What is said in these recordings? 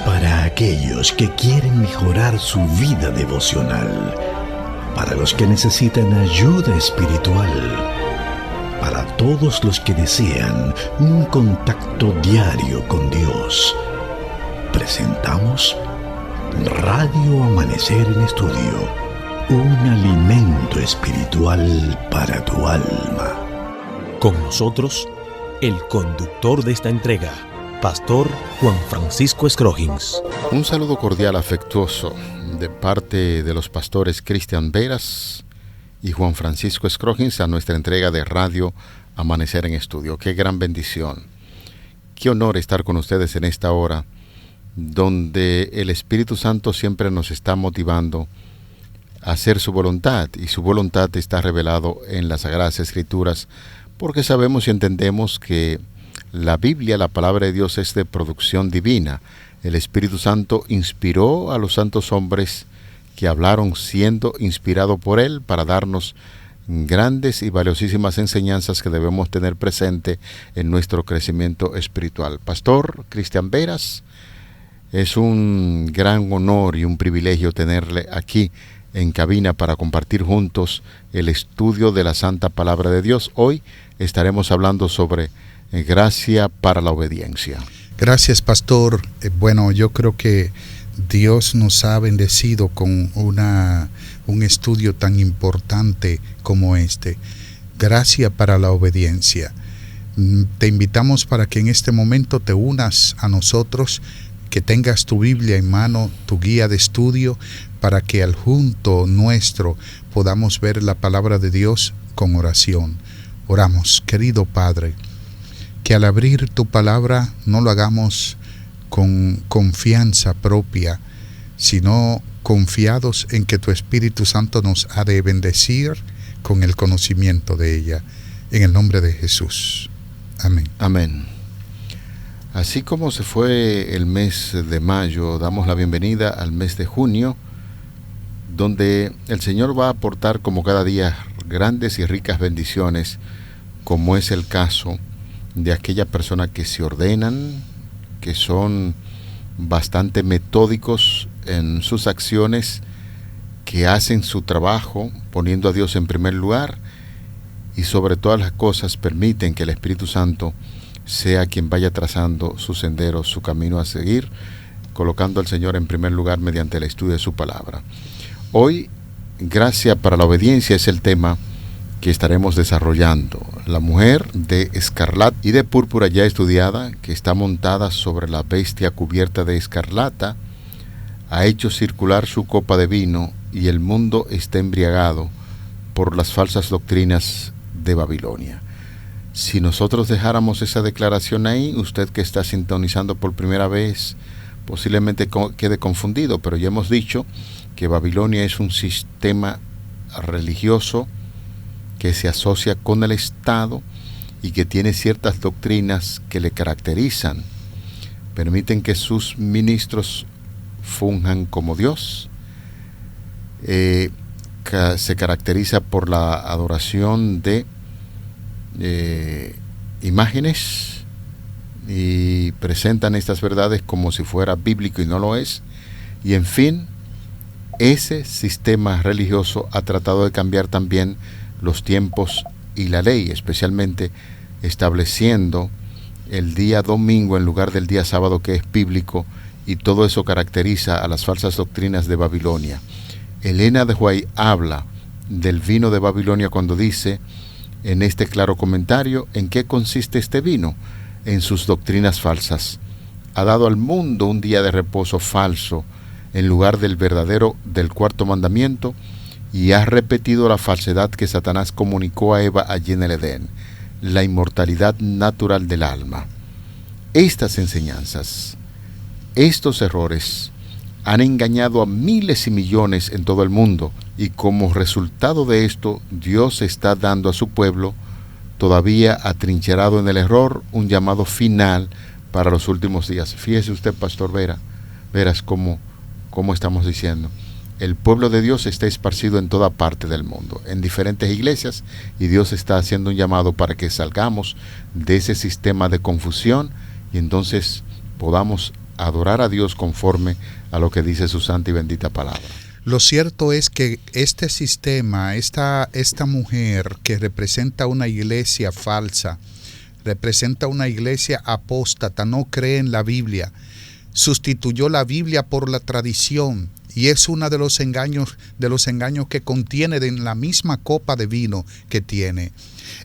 Para aquellos que quieren mejorar su vida devocional, para los que necesitan ayuda espiritual, para todos los que desean un contacto diario con Dios, presentamos Radio Amanecer en Estudio, un alimento espiritual para tu alma. Con nosotros, el conductor de esta entrega, Pastor Juan Francisco Scroggins. Un saludo cordial, afectuoso, de parte de los pastores Cristian Veras y Juan Francisco Scroggins a nuestra entrega de Radio Amanecer en Estudio. Qué gran bendición, qué honor estar con ustedes en esta hora, donde el Espíritu Santo siempre nos está motivando a hacer su voluntad, y su voluntad está revelado en las Sagradas Escrituras, porque sabemos y entendemos que la Biblia, la palabra de Dios, es de producción divina. El Espíritu Santo inspiró a los santos hombres que hablaron siendo inspirado por Él para darnos grandes y valiosísimas enseñanzas que debemos tener presente en nuestro crecimiento espiritual. Pastor Cristian Veras, es un gran honor y un privilegio tenerle aquí en cabina para compartir juntos el estudio de la Santa Palabra de Dios. Hoy estaremos hablando sobre gracia para la obediencia. Gracias, pastor. Bueno, yo creo que Dios nos ha bendecido con un estudio tan importante como este. Gracia para la obediencia. Te invitamos para que en este momento te unas a nosotros, que tengas tu Biblia en mano, tu guía de estudio, para que al junto nuestro podamos ver la palabra de Dios con oración. Oramos, querido Padre, que al abrir tu palabra no lo hagamos con confianza propia, sino confiados en que tu Espíritu Santo nos ha de bendecir con el conocimiento de ella. En el nombre de Jesús. Amén. Amén. Así como se fue el mes de mayo, damos la bienvenida al mes de junio, donde el Señor va a aportar como cada día grandes y ricas bendiciones, como es el caso de aquellas personas que se ordenan, que son bastante metódicos en sus acciones, que hacen su trabajo poniendo a Dios en primer lugar, y sobre todas las cosas permiten que el Espíritu Santo sea quien vaya trazando su sendero, su camino a seguir, colocando al Señor en primer lugar mediante el estudio de su palabra. Hoy, gracia para la obediencia es el tema que estaremos desarrollando. La mujer de escarlata y de púrpura ya estudiada, que está montada sobre la bestia cubierta de escarlata, ha hecho circular su copa de vino, y el mundo está embriagado por las falsas doctrinas de Babilonia. Si nosotros dejáramos esa declaración ahí, usted que está sintonizando por primera vez posiblemente quede confundido, pero ya hemos dicho que Babilonia es un sistema religioso que se asocia con el Estado y que tiene ciertas doctrinas que le caracterizan. Permiten que sus ministros funjan como Dios. Se caracteriza por la adoración de imágenes, y presentan estas verdades como si fuera bíblico y no lo es. Y en fin, ese sistema religioso ha tratado de cambiar también los tiempos y la ley, especialmente estableciendo el día domingo en lugar del día sábado, que es bíblico, y todo eso caracteriza a las falsas doctrinas de Babilonia. Elena de White habla del vino de Babilonia cuando dice en este claro comentario: ¿en qué consiste este vino? En sus doctrinas falsas. Ha dado al mundo un día de reposo falso en lugar del verdadero del cuarto mandamiento, y ha repetido la falsedad que Satanás comunicó a Eva allí en el Edén, la inmortalidad natural del alma. Estas enseñanzas, estos errores, han engañado a miles y millones en todo el mundo, y como resultado de esto, Dios está dando a su pueblo, todavía atrincherado en el error, un llamado final para los últimos días. Fíjese usted, Pastor Veras, cómo estamos diciendo. El pueblo de Dios está esparcido en toda parte del mundo, en diferentes iglesias, y Dios está haciendo un llamado para que salgamos de ese sistema de confusión y entonces podamos adorar a Dios conforme a lo que dice su santa y bendita palabra. Lo cierto es que este sistema, esta mujer que representa una iglesia falsa, representa una iglesia apóstata, no cree en la Biblia, sustituyó la Biblia por la tradición, y es uno de los engaños que contiene en la misma copa de vino que tiene.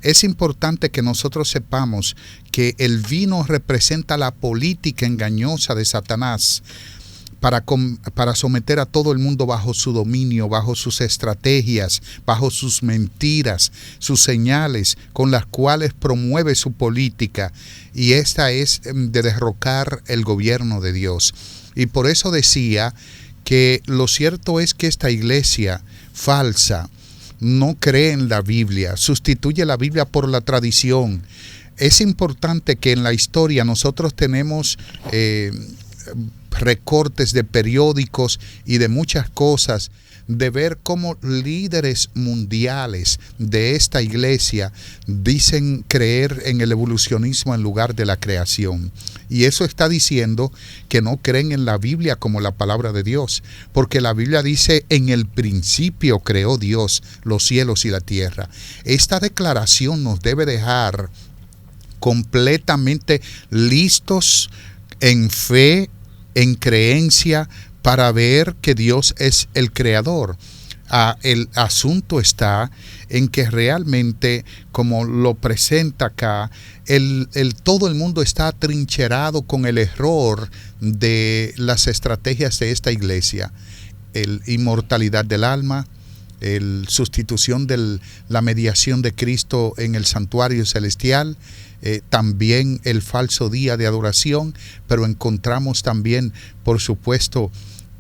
Es importante que nosotros sepamos que el vino representa la política engañosa de Satanás para someter a todo el mundo bajo su dominio, bajo sus estrategias, bajo sus mentiras, sus señales con las cuales promueve su política, y esta es de derrocar el gobierno de Dios. Y por eso decía que lo cierto es que esta iglesia falsa no cree en la Biblia, sustituye la Biblia por la tradición. Es importante que en la historia nosotros tenemos recortes de periódicos y de muchas cosas, de ver cómo líderes mundiales de esta iglesia dicen creer en el evolucionismo en lugar de la creación. Y eso está diciendo que no creen en la Biblia como la palabra de Dios, porque la Biblia dice: en el principio creó Dios los cielos y la tierra. Esta declaración nos debe dejar completamente listos en fe, en creencia, para ver que Dios es el creador. El asunto está en que realmente, como lo presenta acá, todo el mundo está atrincherado con el error de las estrategias de esta iglesia. Inmortalidad del alma, sustitución de la mediación de Cristo en el santuario celestial, también el falso día de adoración, pero encontramos también, por supuesto,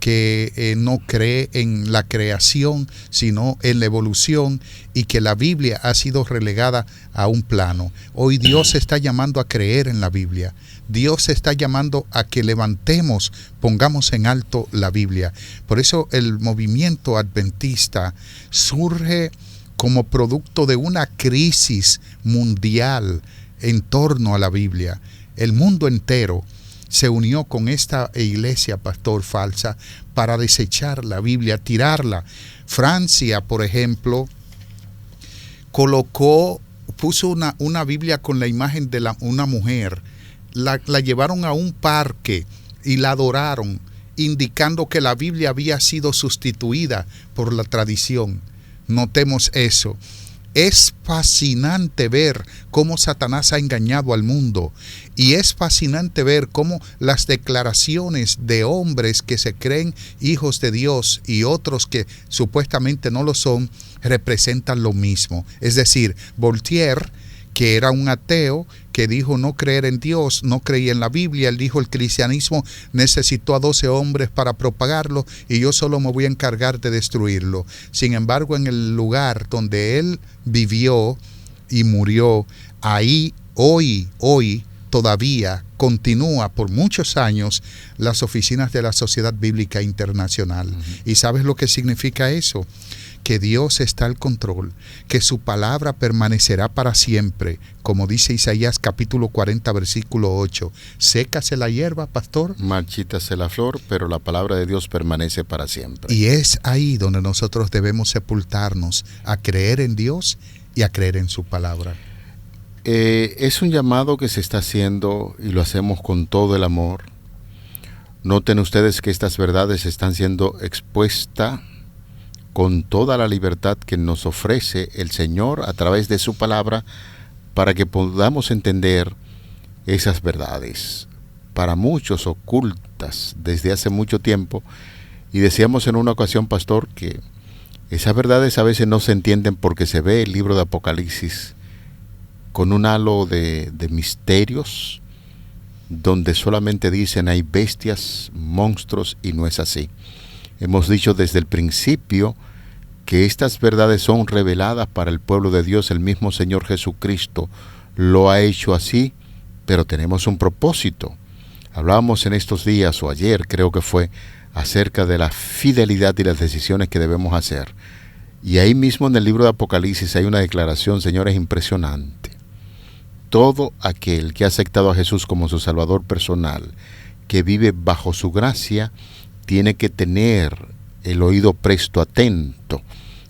que no cree en la creación, sino en la evolución, y que la Biblia ha sido relegada a un plano. Hoy Dios está llamando a creer en la Biblia. Dios está llamando a que levantemos, pongamos en alto la Biblia. Por eso el movimiento adventista surge como producto de una crisis mundial en torno a la Biblia. El mundo entero se unió con esta iglesia, pastor, falsa, para desechar la Biblia, tirarla. Francia, por ejemplo, puso una Biblia con la imagen de una mujer, la llevaron a un parque y la adoraron, indicando que la Biblia había sido sustituida por la tradición. Notemos eso. Es fascinante ver cómo Satanás ha engañado al mundo, y es fascinante ver cómo las declaraciones de hombres que se creen hijos de Dios y otros que supuestamente no lo son, representan lo mismo. Es decir, Voltaire, que era un ateo, que dijo no creer en Dios, no creía en la Biblia. Él dijo: el cristianismo necesitó a 12 hombres para propagarlo y yo solo me voy a encargar de destruirlo. Sin embargo, en el lugar donde él vivió y murió, ahí hoy todavía continúa por muchos años las oficinas de la Sociedad Bíblica Internacional. ¿Y sabes lo que significa eso? Que Dios está al control, que su palabra permanecerá para siempre, como dice Isaías capítulo 40 versículo 8. Sécase la hierba, pastor, marchítase la flor, pero la palabra de Dios permanece para siempre. Y es ahí donde nosotros debemos sepultarnos, a creer en Dios y a creer en su palabra. Es un llamado que se está haciendo y lo hacemos con todo el amor. Noten ustedes que estas verdades están siendo expuestas con toda la libertad que nos ofrece el Señor a través de su palabra, para que podamos entender esas verdades, para muchos ocultas desde hace mucho tiempo. Y decíamos en una ocasión, pastor, que esas verdades a veces no se entienden porque se ve el libro de Apocalipsis con un halo de misterios, donde solamente dicen hay bestias, monstruos, y no es así. Hemos dicho desde el principio que estas verdades son reveladas para el pueblo de Dios. El mismo Señor Jesucristo lo ha hecho así, pero tenemos un propósito. Hablábamos en estos días, o ayer creo que fue, acerca de la fidelidad y las decisiones que debemos hacer. Y ahí mismo en el libro de Apocalipsis hay una declaración, señores, impresionante. Todo aquel que ha aceptado a Jesús como su Salvador personal, que vive bajo su gracia tiene que tener el oído presto, atento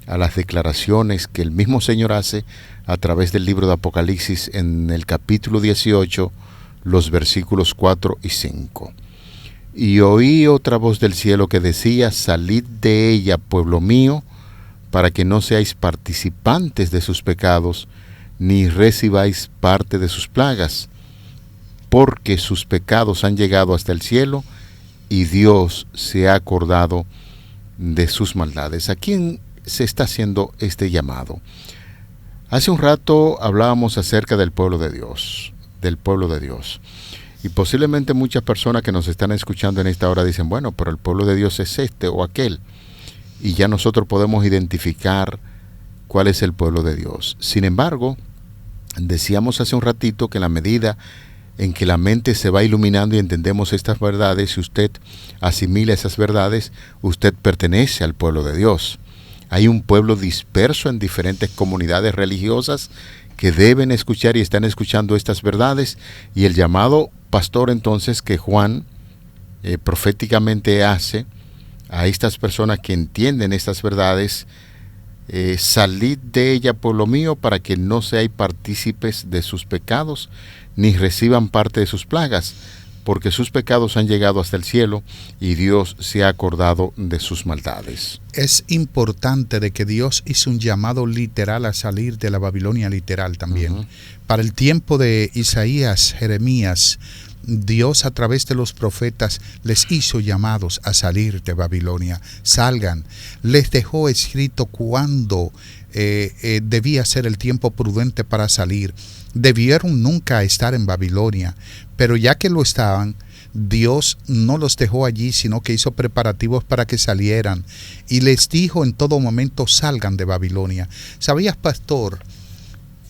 a las declaraciones que el mismo Señor hace a través del libro de Apocalipsis en el capítulo 18, los versículos 4 y 5. Y oí otra voz del cielo que decía: salid de ella, pueblo mío, para que no seáis participantes de sus pecados, ni recibáis parte de sus plagas, porque sus pecados han llegado hasta el cielo, y Dios se ha acordado de sus maldades. ¿A quién se está haciendo este llamado? Hace un rato hablábamos acerca del pueblo de Dios, y posiblemente muchas personas que nos están escuchando en esta hora dicen: bueno, pero el pueblo de Dios es este o aquel, y ya nosotros podemos identificar cuál es el pueblo de Dios. Sin embargo, decíamos hace un ratito que en la medida en que la mente se va iluminando y entendemos estas verdades, si usted asimila esas verdades, usted pertenece al pueblo de Dios. Hay un pueblo disperso en diferentes comunidades religiosas que deben escuchar y están escuchando estas verdades, y el llamado, pastor, entonces, que Juan proféticamente hace a estas personas que entienden estas verdades: salid de ella, pueblo mío, para que no seáis partícipes de sus pecados, ni reciban parte de sus plagas, porque sus pecados han llegado hasta el cielo, y Dios se ha acordado de sus maldades. Es importante de que Dios hizo un llamado literal a salir de la Babilonia literal también. Para el tiempo de Isaías, Jeremías, Dios a través de los profetas les hizo llamados a salir de Babilonia. Salgan. Les dejó escrito cuándo debía ser el tiempo prudente para salir. Debieron nunca estar en Babilonia, pero ya que lo estaban, Dios no los dejó allí, sino que hizo preparativos para que salieran, y les dijo en todo momento: salgan de Babilonia. ¿Sabías, pastor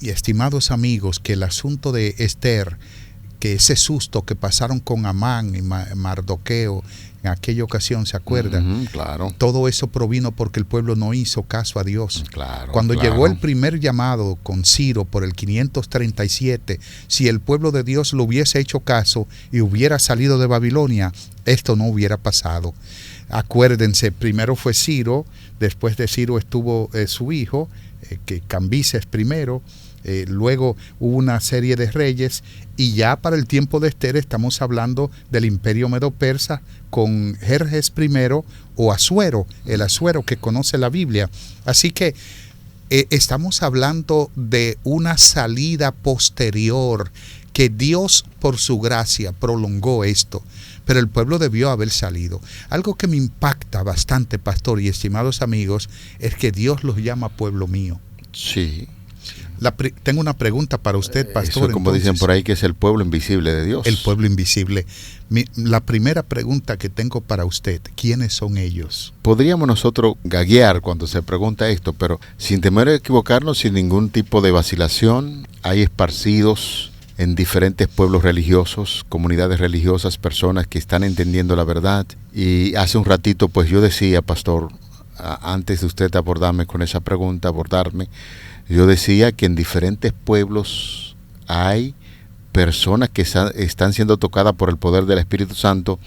y estimados amigos, que el asunto de Esther, que ese susto que pasaron con Amán y Mardoqueo en aquella ocasión, ¿se acuerdan? Claro. Todo eso provino porque el pueblo no hizo caso a Dios. Claro. Cuando llegó el primer llamado con Ciro por el 537, si el pueblo de Dios lo hubiese hecho caso y hubiera salido de Babilonia, esto no hubiera pasado. Acuérdense, primero fue Ciro, después de Ciro estuvo su hijo, que Cambises primero. Luego hubo una serie de reyes, y ya para el tiempo de Esther estamos hablando del imperio medo-persa con Jerjes I o Asuero, el Asuero que conoce la Biblia. Así que estamos hablando de una salida posterior, que Dios por su gracia prolongó esto, pero el pueblo debió haber salido. Algo que me impacta bastante, pastor y estimados amigos, es que Dios los llama pueblo mío. Sí. Tengo una pregunta para usted, pastor. Eso, como dicen por ahí, que es el pueblo invisible de Dios. El pueblo invisible. La primera pregunta que tengo para usted: ¿quiénes son ellos? Podríamos nosotros gaguear cuando se pregunta esto, pero sin temer a equivocarnos, sin ningún tipo de vacilación. Hay esparcidos en diferentes pueblos religiosos, comunidades religiosas, personas que están entendiendo la verdad. Y hace un ratito, pues yo decía, pastor, antes de usted abordarme con esa pregunta, yo decía que en diferentes pueblos hay personas que están siendo tocadas por el poder del Espíritu Santo,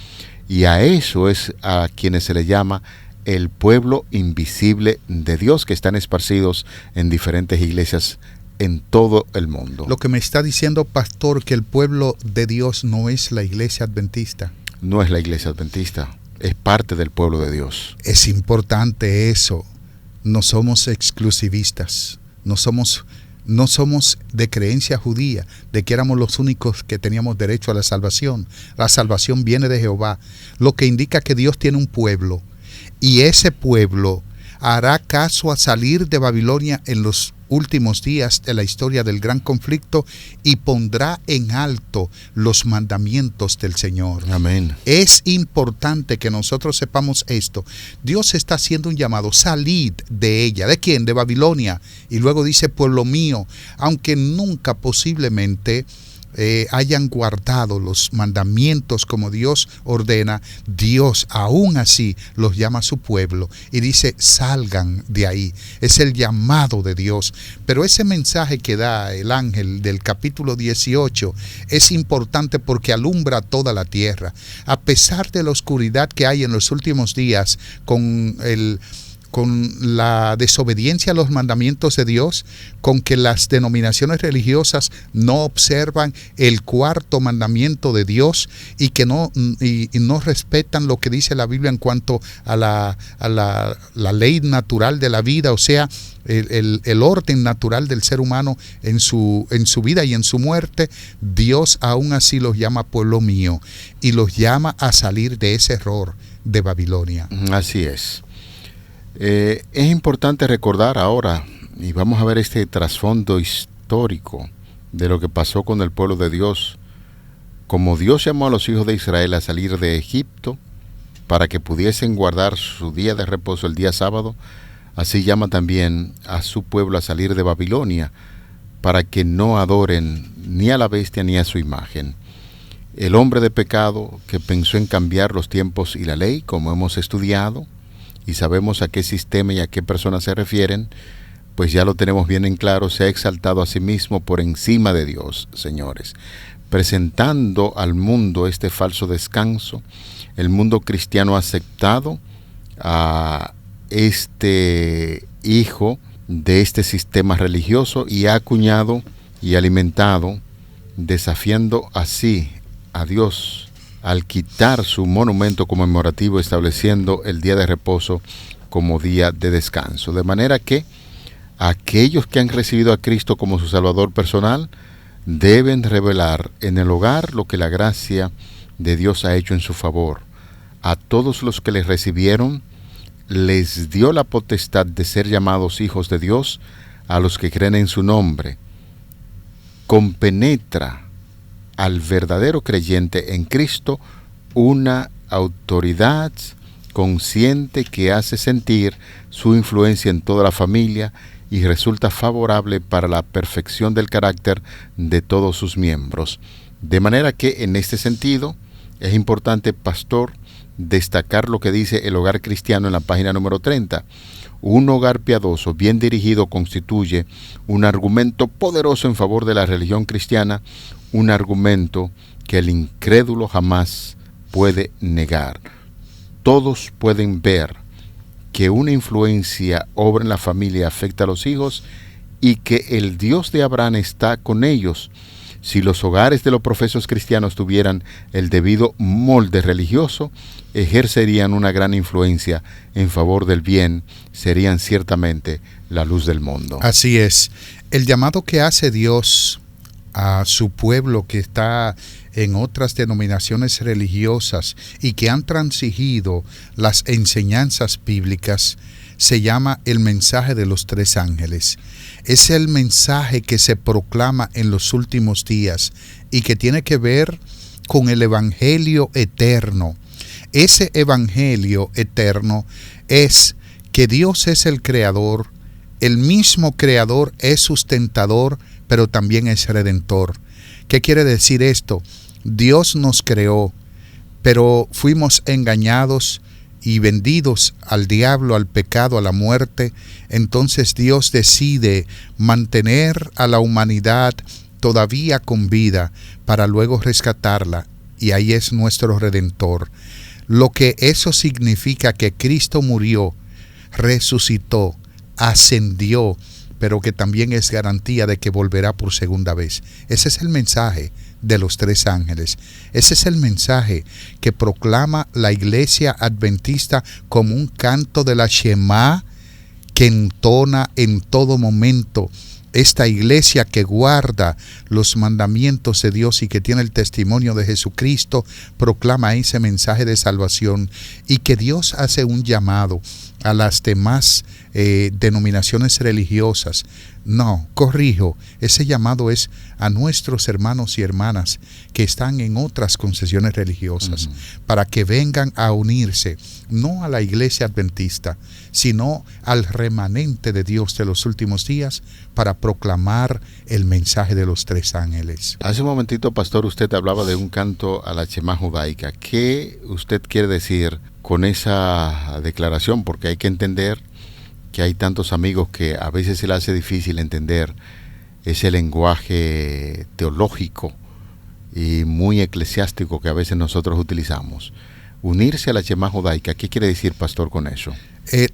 y a eso es a quienes se le llama el pueblo invisible de Dios, que están esparcidos en diferentes iglesias en todo el mundo. Lo que me está diciendo, pastor, que el pueblo de Dios no es la iglesia adventista. No es la iglesia adventista, es parte del pueblo de Dios. Es importante eso. No somos exclusivistas. No somos de creencia judía, de que éramos los únicos que teníamos derecho a la salvación. La salvación viene de Jehová, lo que indica que Dios tiene un pueblo, y ese pueblo hará caso a salir de Babilonia en los últimos días de la historia del gran conflicto, y pondrá en alto los mandamientos del Señor. Amén. Es importante que nosotros sepamos esto. Dios está haciendo un llamado: salid de ella. ¿De quién? De Babilonia. Y luego dice pueblo mío, aunque nunca posiblemente hayan guardado los mandamientos como Dios ordena, Dios aún así los llama a su pueblo y dice, salgan de ahí. Es el llamado de Dios. Pero ese mensaje que da el ángel del capítulo 18 es importante porque alumbra toda la tierra. A pesar de la oscuridad que hay en los últimos días con la desobediencia a los mandamientos de Dios, con que las denominaciones religiosas no observan el cuarto mandamiento de Dios y que no respetan lo que dice la Biblia en cuanto a la ley natural de la vida, o sea, el orden natural del ser humano en su vida y en su muerte. Dios aún así los llama pueblo mío y los llama a salir de ese error de Babilonia. Así es. Es importante recordar ahora, y vamos a ver este trasfondo histórico de lo que pasó con el pueblo de Dios. Como Dios llamó a los hijos de Israel a salir de Egipto para que pudiesen guardar su día de reposo el día sábado, así llama también a su pueblo a salir de Babilonia para que no adoren ni a la bestia ni a su imagen. El hombre de pecado que pensó en cambiar los tiempos y la ley, como hemos estudiado, y sabemos a qué sistema y a qué personas se refieren, pues ya lo tenemos bien en claro, se ha exaltado a sí mismo por encima de Dios, señores, presentando al mundo este falso descanso. El mundo cristiano ha aceptado a este hijo de este sistema religioso y ha acuñado y alimentado, desafiando así a Dios, al quitar su monumento conmemorativo, estableciendo el día de reposo como día de descanso. De manera que aquellos que han recibido a Cristo como su Salvador personal deben revelar en el hogar lo que la gracia de Dios ha hecho en su favor. A todos los que les recibieron, les dio la potestad de ser llamados hijos de Dios, a los que creen en su nombre. Compenetra al verdadero creyente en Cristo una autoridad consciente que hace sentir su influencia en toda la familia y resulta favorable para la perfección del carácter de todos sus miembros. De manera que en este sentido es importante, pastor, destacar lo que dice el hogar cristiano en la página número 30. Un hogar piadoso, bien dirigido, constituye un argumento poderoso en favor de la religión cristiana, un argumento que el incrédulo jamás puede negar. Todos pueden ver que una influencia obra en la familia, afecta a los hijos y que el Dios de Abraham está con ellos. Si los hogares de los profesos cristianos tuvieran el debido molde religioso, ejercerían una gran influencia en favor del bien, serían ciertamente la luz del mundo. Así es. El llamado que hace Dios a su pueblo que está en otras denominaciones religiosas y que han transigido las enseñanzas bíblicas se llama el mensaje de los tres ángeles. Es el mensaje que se proclama en los últimos días y que tiene que ver con el evangelio eterno. Ese evangelio eterno es que Dios es el creador, el mismo creador es sustentador, pero también es redentor. ¿Qué quiere decir esto? Dios nos creó, pero fuimos engañados y vendidos al diablo, al pecado, a la muerte. Entonces Dios decide mantener a la humanidad todavía con vida para luego rescatarla, y ahí es nuestro Redentor. Lo que eso significa que Cristo murió, resucitó, ascendió, pero que también es garantía de que volverá por segunda vez. Ese es el mensaje de los tres ángeles. Ese es el mensaje que proclama la iglesia adventista como un canto de la Shema que entona en todo momento. Esta iglesia que guarda los mandamientos de Dios y que tiene el testimonio de Jesucristo proclama ese mensaje de salvación, y que Dios hace un llamado a las demás denominaciones religiosas. No, corrijo, ese llamado es a nuestros hermanos y hermanas que están en otras concesiones religiosas, para que vengan a unirse, no a la iglesia adventista, sino al remanente de Dios de los últimos días, para proclamar el mensaje de los 3 ángeles. Hace un momentito, pastor, usted hablaba de un canto a la Shema judaica. ¿Qué usted quiere decir con esa declaración? Porque hay que entender que hay tantos amigos que a veces se les hace difícil entender ese lenguaje teológico y muy eclesiástico que a veces nosotros utilizamos. Unirse a la Shema judaica, ¿qué quiere decir, pastor, con eso?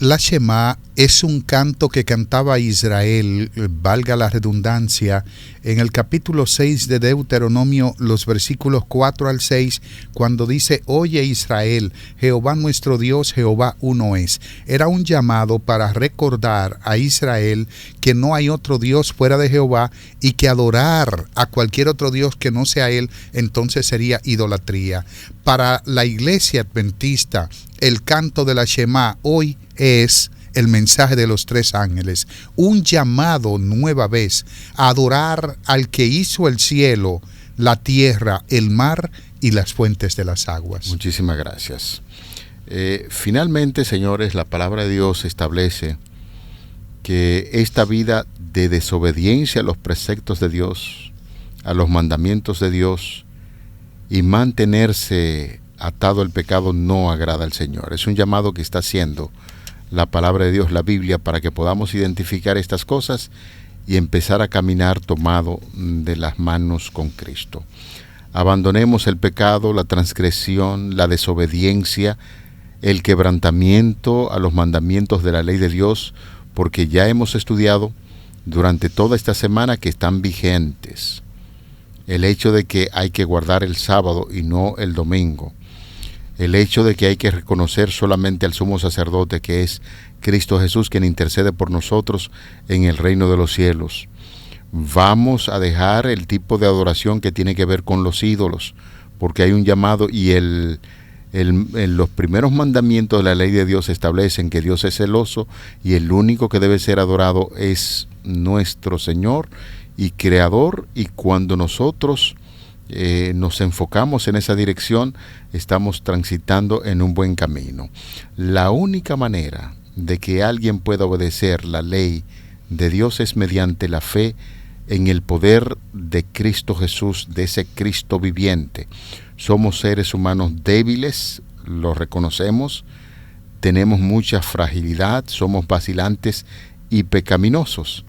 La Shema es un canto que cantaba Israel, valga la redundancia, en el capítulo 6 de Deuteronomio, los versículos 4 al 6, cuando dice: Oye Israel, Jehová nuestro Dios, Jehová uno es. Era un llamado para recordar a Israel que no hay otro Dios fuera de Jehová, y que adorar a cualquier otro Dios que no sea Él, entonces sería idolatría. Para la iglesia adventista, el canto de la Shema hoy es el mensaje de los 3 ángeles, un llamado nueva vez a adorar al que hizo el cielo, la tierra, el mar y las fuentes de las aguas. Muchísimas gracias. Finalmente, señores, la palabra de Dios establece que esta vida de desobediencia a los preceptos de Dios, a los mandamientos de Dios, y mantenerse atado al pecado no agrada al Señor. Es un llamado que está haciendo la palabra de Dios, la Biblia, para que podamos identificar estas cosas y empezar a caminar tomado de las manos con Cristo. Abandonemos el pecado, la transgresión, la desobediencia, el quebrantamiento a los mandamientos de la ley de Dios, porque ya hemos estudiado durante toda esta semana que están vigentes. El hecho de que hay que guardar el sábado y no el domingo. El hecho de que hay que reconocer solamente al sumo sacerdote, que es Cristo Jesús, quien intercede por nosotros en el reino de los cielos. Vamos a dejar el tipo de adoración que tiene que ver con los ídolos, porque hay un llamado, y los primeros mandamientos de la ley de Dios establecen que Dios es celoso y el único que debe ser adorado es nuestro Señor y Creador, y cuando nosotros nos enfocamos en esa dirección, estamos transitando en un buen camino. La única manera de que alguien pueda obedecer la ley de Dios es mediante la fe en el poder de Cristo Jesús, de ese Cristo viviente. Somos seres humanos débiles, lo reconocemos, tenemos mucha fragilidad, somos vacilantes y pecaminosos.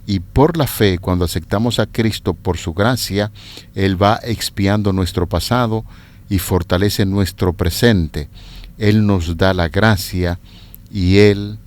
Y por la fe, cuando aceptamos a Cristo por su gracia, Él va expiando nuestro pasado y fortalece nuestro presente. Él nos da la gracia y el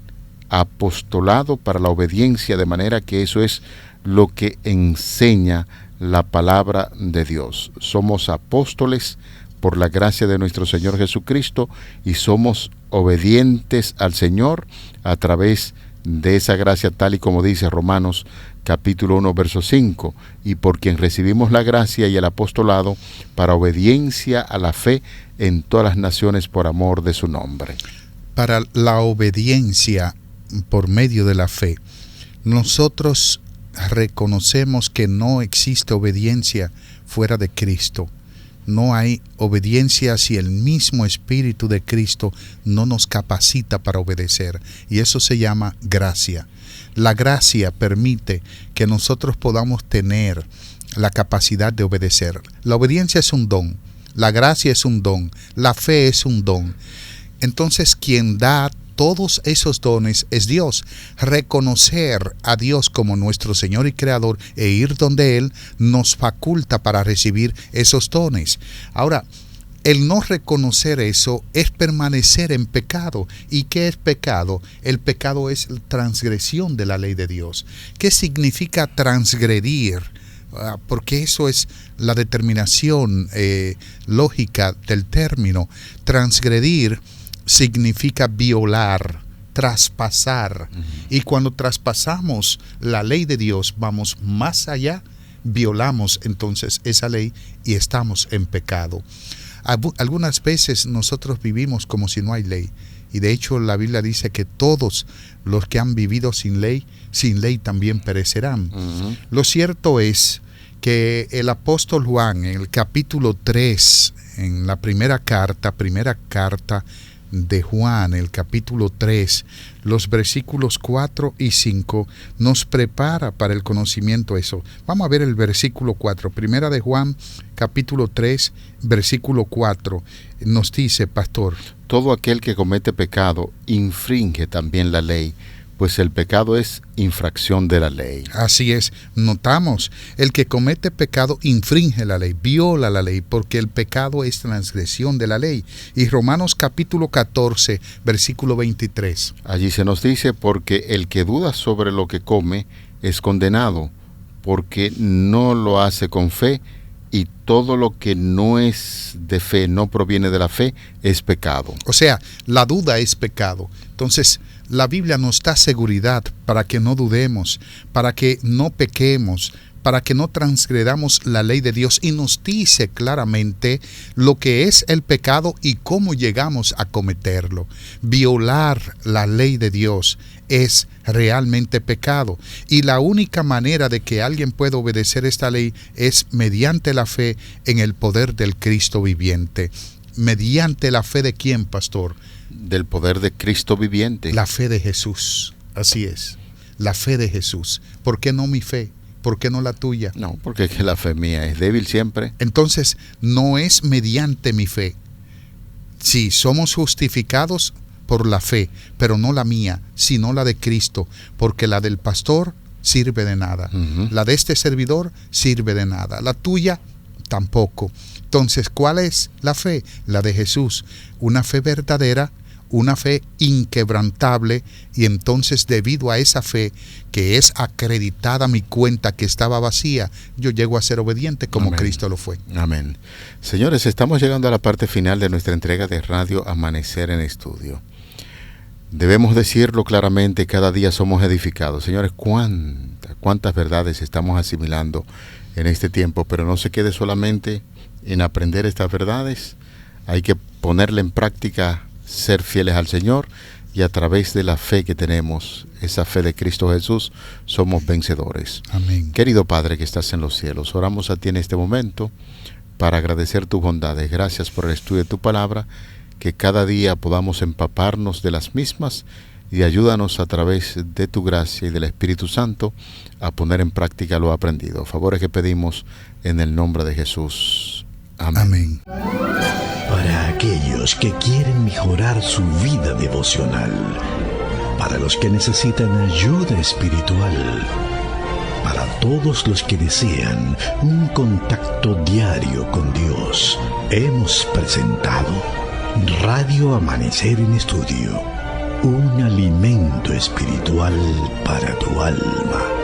apostolado para la obediencia, de manera que eso es lo que enseña la palabra de Dios. Somos apóstoles por la gracia de nuestro Señor Jesucristo y somos obedientes al Señor a través de esa gracia, tal y como dice Romanos capítulo 1 verso 5, y por quien recibimos la gracia y el apostolado para obediencia a la fe en todas las naciones por amor de su nombre. Para la obediencia por medio de la fe, nosotros reconocemos que no existe obediencia fuera de Cristo. No hay obediencia si el mismo Espíritu de Cristo no nos capacita para obedecer. Y eso se llama gracia. La gracia permite que nosotros podamos tener la capacidad de obedecer. La obediencia es un don. La gracia es un don. La fe es un don. Entonces, quien da todos esos dones es Dios. Reconocer a Dios como nuestro Señor y Creador e ir donde Él nos faculta para recibir esos dones. Ahora, el no reconocer eso es permanecer en pecado. ¿Y qué es pecado? El pecado es transgresión de la ley de Dios. ¿Qué significa transgredir? Porque eso es la determinación lógica del término. Transgredir significa violar, traspasar. Y cuando traspasamos la ley de Dios, vamos más allá, violamos entonces esa ley y estamos en pecado. Algunas veces nosotros vivimos como si no hay ley Y de hecho la Biblia dice que todos los que han vivido sin ley también perecerán. Lo cierto es que el apóstol Juan, en el capítulo 3, en la primera carta de Juan, el capítulo 3, los versículos 4 y 5, nos prepara para el conocimiento de eso. Vamos a ver el versículo 4, primera de Juan, capítulo 3, versículo 4, nos dice, pastor: todo aquel que comete pecado infringe también la ley, pues el pecado es infracción de la ley. Así es, notamos, el que comete pecado infringe la ley, viola la ley, porque el pecado es transgresión de la ley. Y Romanos capítulo 14, versículo 23. Allí se nos dice, porque el que duda sobre lo que come es condenado, porque no lo hace con fe, y todo lo que no es de fe, no proviene de la fe, es pecado. O sea, la duda es pecado. Entonces, la Biblia nos da seguridad para que no dudemos, para que no pequemos, para que no transgredamos la ley de Dios, y nos dice claramente lo que es el pecado y cómo llegamos a cometerlo. Violar la ley de Dios es realmente pecado, y la única manera de que alguien pueda obedecer esta ley es mediante la fe en el poder del Cristo viviente. ¿Mediante la fe de quién, pastor? Del poder de Cristo viviente. La fe de Jesús, así es, la fe de Jesús. ¿Por qué no mi fe? ¿Por qué no la tuya? No, porque es que la fe mía es débil siempre. Entonces, no es mediante mi fe. Sí, somos justificados por la fe, pero no la mía, sino la de Cristo, porque la del pastor sirve de nada. La de este servidor sirve de nada. La tuya tampoco. Entonces, ¿cuál es la fe? La de Jesús. Una fe verdadera, una fe inquebrantable, y entonces debido a esa fe que es acreditada a mi cuenta que estaba vacía, yo llego a ser obediente como Amén. Cristo lo fue. Amén. Señores, estamos llegando a la parte final de nuestra entrega de Radio Amanecer en Estudio. Debemos decirlo claramente, cada día somos edificados. Señores, cuántas verdades estamos asimilando en este tiempo, pero no se quede solamente en aprender estas verdades. Hay que ponerla en práctica, ser fieles al Señor, y a través de la fe que tenemos, esa fe de Cristo Jesús, somos vencedores. Amén. Querido Padre que estás en los cielos, oramos a ti en este momento para agradecer tus bondades. Gracias por el estudio de tu palabra, que cada día podamos empaparnos de las mismas, y ayúdanos a través de tu gracia y del Espíritu Santo a poner en práctica lo aprendido. Favores que pedimos en el nombre de Jesús. Amén. Amén. Para aquellos que quieren mejorar su vida devocional, para los que necesitan ayuda espiritual, para todos los que desean un contacto diario con Dios, hemos presentado Radio Amanecer en Estudio, un alimento espiritual para tu alma.